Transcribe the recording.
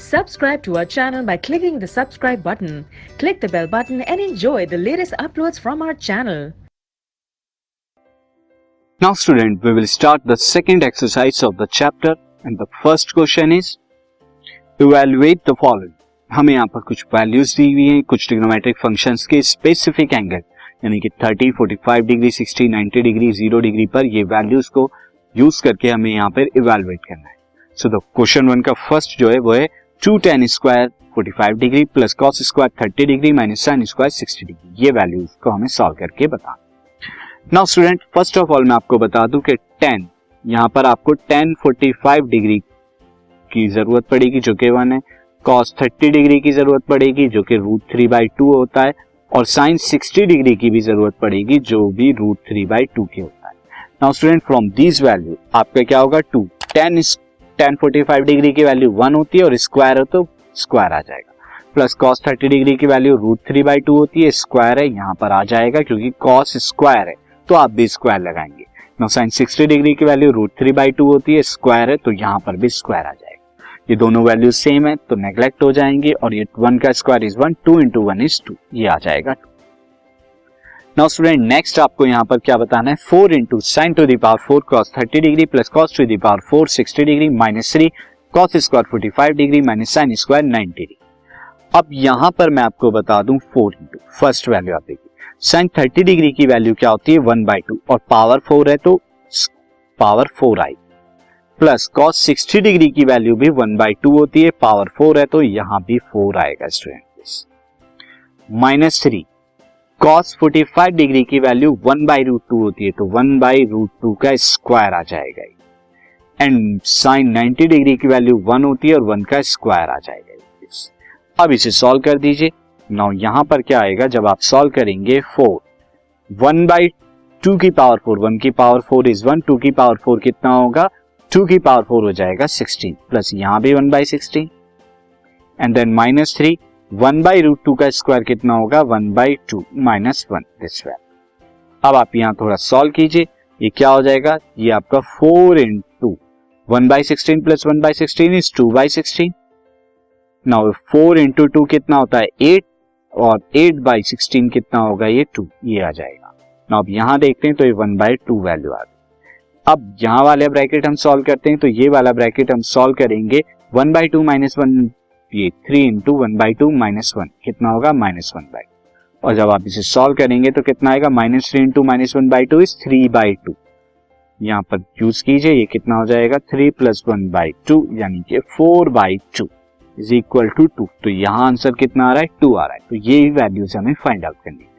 Subscribe to our channel by clicking the subscribe button. Click the bell button and enjoy the latest uploads from our channel. Now student, we will start the second exercise of the chapter and the first question is evaluate the following. हमें यहाँ पर कुछ values दी हुई हैं, कुछ trigonometric functions के specific angle यानी कि 30, 45 डिग्री, 60, 90 डिग्री, 0 डिग्री पर ये वैल्यूज को यूज करके हमें यहाँ पर इवेलुएट करना है. सो द क्वेश्चन 1 का फर्स्ट जो है वो है 2 tan square 45 degree plus cos square 30 degree minus sin square 60 degree. ये वैल्यूज को हमें सॉल्व करके बताना. Now student, first of all मैं आपको बता दूं कि tan यहाँ पर आपको tan 45 डिग्री की जरूरत पड़ेगी जो कि 1 है, cos 30 डिग्री की जरूरत पड़ेगी जो कि √3/2 होता है और sin 60 डिग्री की भी जरूरत पड़ेगी जो भी √3/2 की होता है. Now student, from this value आपका क्या होगा 2 tan 45 डिग्री की वैल्यू 1 होती है और स्क्वायर है तो स्क्वायर आ जाएगा, प्लस cos 30 डिग्री की वैल्यू √3/2 होती है, स्क्वायर है यहाँ पर आ जाएगा क्योंकि cos स्क्वायर है तो आप भी स्क्वायर लगाएंगे. नाउ sin 60 डिग्री की वैल्यू √3/2 होती है, स्क्वायर है तो यहाँ पर भी स्क्वायर आ जाएगा. ये दोनों वैल्यू सेम है तो नेग्लेक्ट हो जाएंगे और ये 1 का स्क्वायर इज 1, 2 into 1 is 2, ये आ जाएगा 2. नाउ स्टूडेंट, नेक्स्ट आपको यहाँ पर क्या बताना है 4 into sin to the power 4 cos 30 degree plus cos to the power 4 60 degree minus 3 cos square 45 degree minus sin square 90 degree. अब यहाँ पर मैं आपको बता दूं 4 into फर्स्ट वैल्यू आप देखिए sin 30 डिग्री की वैल्यू क्या होती है 1/2 और पावर 4 है तो पावर 4 आई, प्लस cos 60 डिग्री की वैल्यू भी 1/2 होती है, पावर 4 है तो यहां भी 4 आएगा स्टूडेंट. माइनस 3 cos 45 डिग्री की वैल्यू 1/√2 होती है तो 1/√2 का स्क्वायर आ जाएगा एंड sin 90 डिग्री की वैल्यू 1 होती है और 1 का स्क्वायर आ जाएगा. अब इसे सॉल्व कर दीजिए. नाउ यहां पर क्या आएगा जब आप सॉल्व करेंगे 4 1/2 की पावर 4, 1 की पावर 4 इज 1, 2 की पावर 4 कितना होगा 2 की पावर 4 हो जाएगा 16 प्लस यहां भी 1/16 एंड देन माइनस 3 1/√2 का स्क्वायर कितना होगा 1/2 माइनस 1 दिस वैल्यू. अब आप यहां थोड़ा सॉल्व कीजिए, ये क्या हो जाएगा ये आपका 4 into 1/16 plus 1/16 is 2/16. Now 4 into 2 कितना होता है 8 और 8/16 कितना होगा ये 2, ये आ जाएगा. नाउ अब यहां देखते हैं तो ये 1/2 वैल्यू आ गई. अब यहाँ वाले ब्रैकेट हम सॉल्व करते हैं तो ये वाला ब्रैकेट हम सॉल्व करेंगे 1/2 माइनस 1, ये 3 into 1/2 माइनस 1 कितना होगा -1/2 और जब आप इसे सॉल्व करेंगे तो कितना आएगा -3 into -1/2 इज 3/2. यहाँ पर यूज कीजिए, ये कितना हो जाएगा 3 + 1/2 यानी कि 4/2 इज इक्वल टू 2. तो यहाँ आंसर कितना आ रहा है 2 आ रहा है. तो ये वैल्यूज हमें फाइंड आउट करनी है.